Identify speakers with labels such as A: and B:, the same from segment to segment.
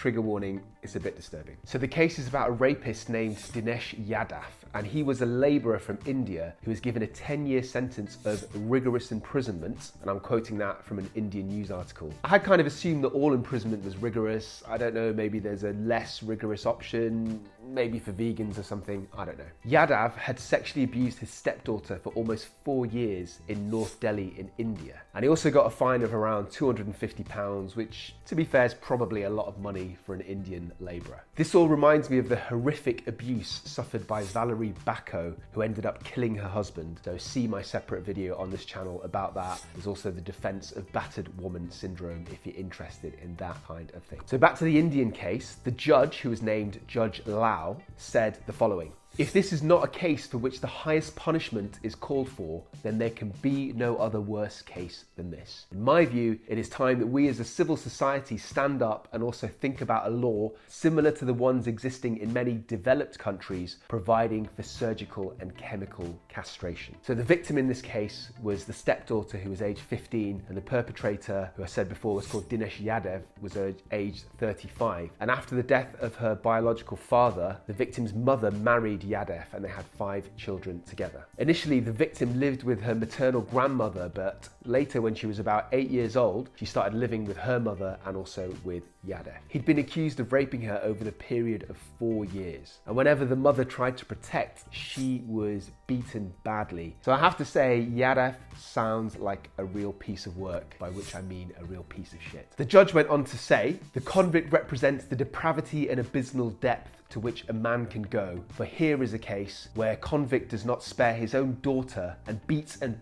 A: trigger warning, it's a bit disturbing. So the case is about a rapist named 𝐏𝐬𝐲𝐜𝐡, and he was a labourer from India who was given a 10-year sentence of rigorous imprisonment, and I'm quoting that from an Indian news article. I had kind of assumed that all imprisonment was rigorous. I don't know, maybe there's a less rigorous option, maybe for vegans or something, I don't know. Yadav had sexually abused his stepdaughter for almost 4 years in North Delhi in India. And he also got a fine of around £250, which, to be fair, is probably a lot of money for an Indian labourer. This all reminds me of the horrific abuse suffered by Valerie Bacco, who ended up killing her husband. So see my separate video on this channel about that. There's also the defence of battered woman syndrome if you're interested in that kind of thing. So back to the Indian case, the judge, who was named Judge Lau, said the following: "If this is not a case for which the highest punishment is called for, then there can be no other worse case than this. In my view, it is time that we as a civil society stand up and also think about a law similar to the ones existing in many developed countries, providing for surgical and chemical castration." So the victim in this case was the stepdaughter, who was aged 15, and the perpetrator, who I said before was called 𝐏𝐬𝐲𝐜𝐡, was aged 35. And after the death of her biological father, the victim's mother married Yadav, and they had 5 children together. Initially, the victim lived with her maternal grandmother, but later, when she was about 8 years old, she started living with her mother and also with Yadav. He'd been accused of raping her over the period of 4 years. And whenever the mother tried to protect, she was beaten badly. So I have to say, Yadav sounds like a real piece of work, by which I mean a real piece of shit. The judge went on to say, "The convict represents the depravity and abysmal depth to which a man can go, for here is a case where a convict does not spare his own daughter and beats and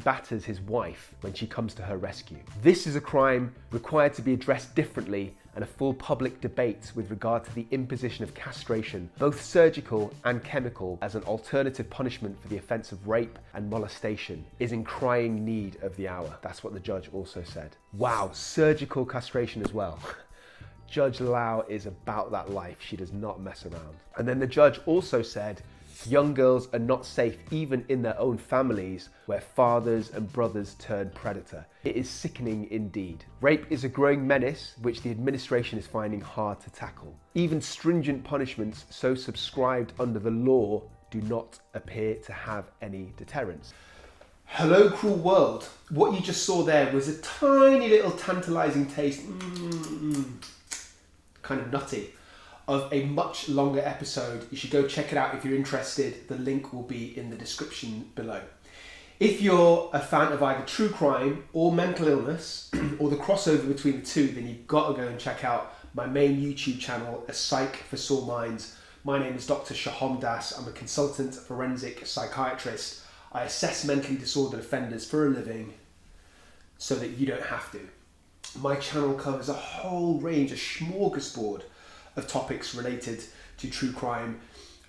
A: batters his wife when she comes to her rescue. This is a crime required to be addressed differently, and a full public debate with regard to the imposition of castration, both surgical and chemical, as an alternative punishment for the offence of rape and molestation is in crying need of the hour." That's what the judge also said. Wow, surgical castration as well. Judge Lau is about that life. She does not mess around. And then the judge also said, "Young girls are not safe even in their own families, where fathers and brothers turn predator. It is sickening indeed. Rape is a growing menace which the administration is finding hard to tackle. Even stringent punishments so subscribed under the law do not appear to have any deterrence." Hello, cruel world. What you just saw there was a tiny little tantalising taste, kind of nutty, of a much longer episode. You should go check it out if you're interested. The link will be in the description below. If you're a fan of either true crime or mental illness, or the crossover between the two, then you've got to go and check out my main YouTube channel, A Psych for Sore Minds. My name is Dr. Sohom Das. I'm a consultant forensic psychiatrist. I assess mentally disordered offenders for a living so that you don't have to. My channel covers a whole range, a smorgasbord of topics related to true crime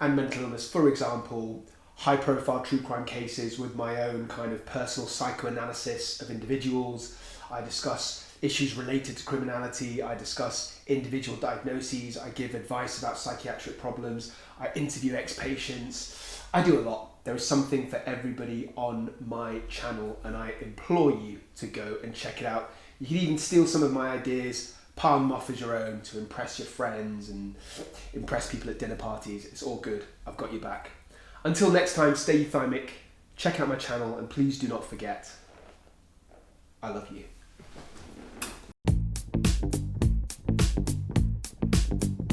A: and mental illness. For example, high profile true crime cases with my own kind of personal psychoanalysis of individuals. I discuss issues related to criminality. I discuss individual diagnoses. I give advice about psychiatric problems. I interview ex-patients. I do a lot. There is something for everybody on my channel, and I implore you to go and check it out. You can even steal some of my ideas, palm them off as your own to impress your friends and impress people at dinner parties. It's all good. I've got your back. Until next time, stay euthymic, check out my channel, and please do not forget, I love you.